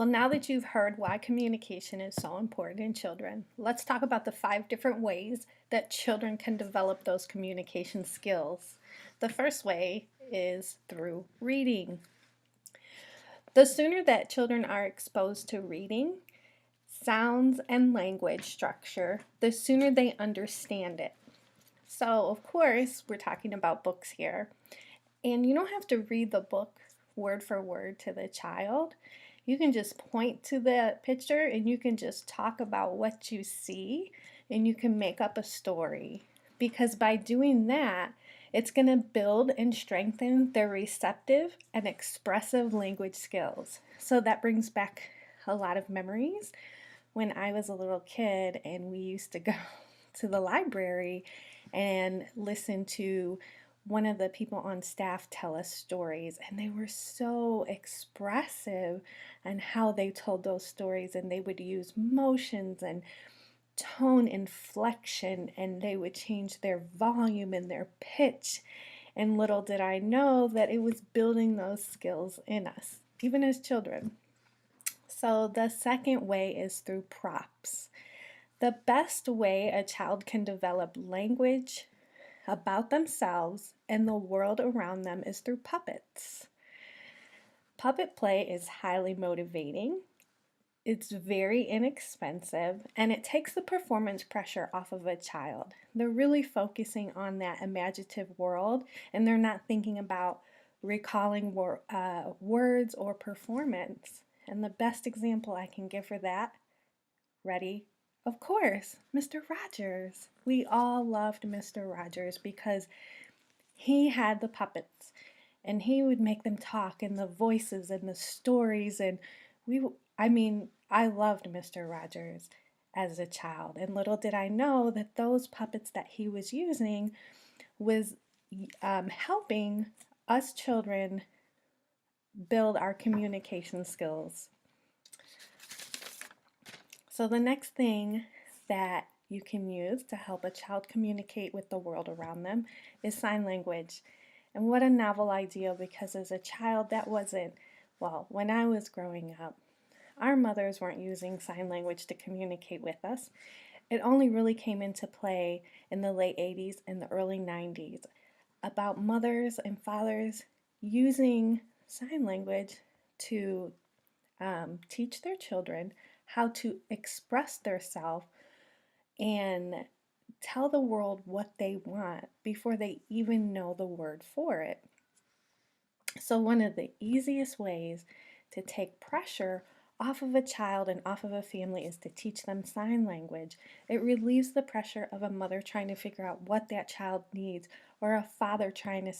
Well, now that you've heard why communication is so important in children, let's talk about the 5 different ways that children can develop those communication skills. The first way is through reading. The sooner that children are exposed to reading, sounds, and language structure, the sooner they understand it. So, of course, we're talking about books here. And you don't have to read the book word for word to the child. You can just point to the picture and you can just talk about what you see and you can make up a story. Because by doing that, it's going to build and strengthen their receptive and expressive language skills. So that brings back a lot of memories when I was a little kid and we used to go to the library and listen to one of the people on staff tell us stories, and they were so expressive and how they told those stories, and they would use motions and tone inflection, and they would change their volume and their pitch. And little did I know that it was building those skills in us, even as children. So the second way is through props. The best way a child can develop language about themselves and the world around them is through puppets. Puppet play is highly motivating. It's very inexpensive and it takes the performance pressure off of a child. They're really focusing on that imaginative world and they're not thinking about recalling words or performance. And the best example I can give for that, ready? Of course, Mr. Rogers. We all loved Mr. Rogers because he had the puppets and he would make them talk and the voices and the stories and I loved Mr. Rogers as a child, and little did I know that those puppets that he was using was helping us children build our communication skills. So the next thing that you can use to help a child communicate with the world around them is sign language. And what a novel idea, because as a child that wasn't, well, when I was growing up, our mothers weren't using sign language to communicate with us. It only really came into play in the late 80s and the early 90s about mothers and fathers using sign language to teach their children how to express themselves and tell the world what they want before they even know the word for it. So one of the easiest ways to take pressure off of a child and off of a family is to teach them sign language. It relieves the pressure of a mother trying to figure out what that child needs, or a father trying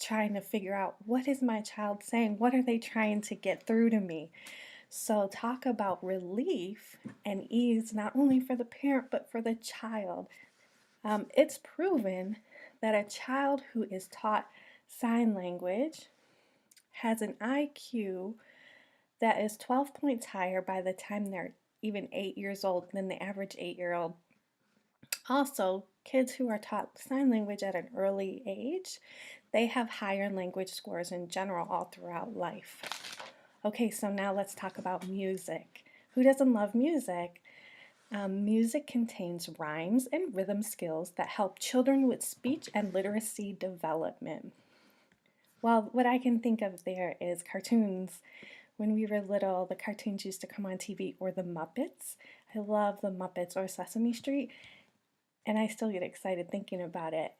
to figure out, what is my child saying? What are they trying to get through to me? So talk about relief and ease, not only for the parent, but for the child. It's proven that a child who is taught sign language has an IQ that is 12 points higher by the time they're even 8 years old than the average 8-year-old. Also, kids who are taught sign language at an early age, they have higher language scores in general all throughout life. Okay, so now let's talk about music. Who doesn't love music? Music contains rhymes and rhythm skills that help children with speech and literacy development. Well, what I can think of there is cartoons. When we were little, the cartoons used to come on TV, or the Muppets. I love the Muppets or Sesame Street, and I still get excited thinking about it.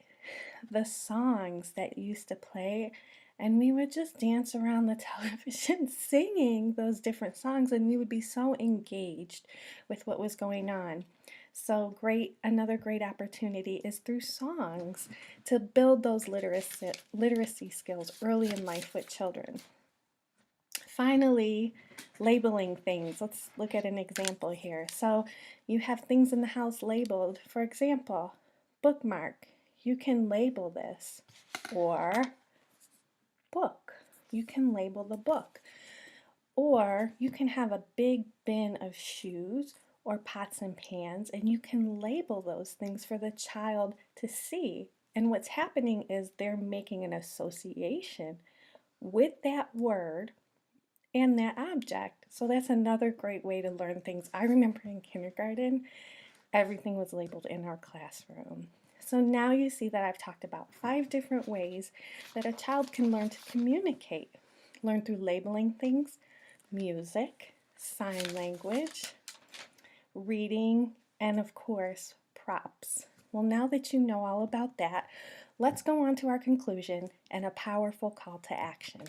The songs that used to play, and we would just dance around the television singing those different songs, and we would be so engaged with what was going on. So another great opportunity is through songs to build those literacy skills early in life with children. Finally, labeling things. Let's look at an example here. So you have things in the house labeled. For example, bookmark. You can label this, or book. You can label the book. Or you can have a big bin of shoes or pots and pans, and you can label those things for the child to see. And what's happening is they're making an association with that word, and that object. So that's another great way to learn things. I remember in kindergarten, everything was labeled in our classroom. So now you see that I've talked about 5 different ways that a child can learn to communicate. Learn through labeling things, music, sign language, reading, and of course, props. Well, now that you know all about that, let's go on to our conclusion and a powerful call to action.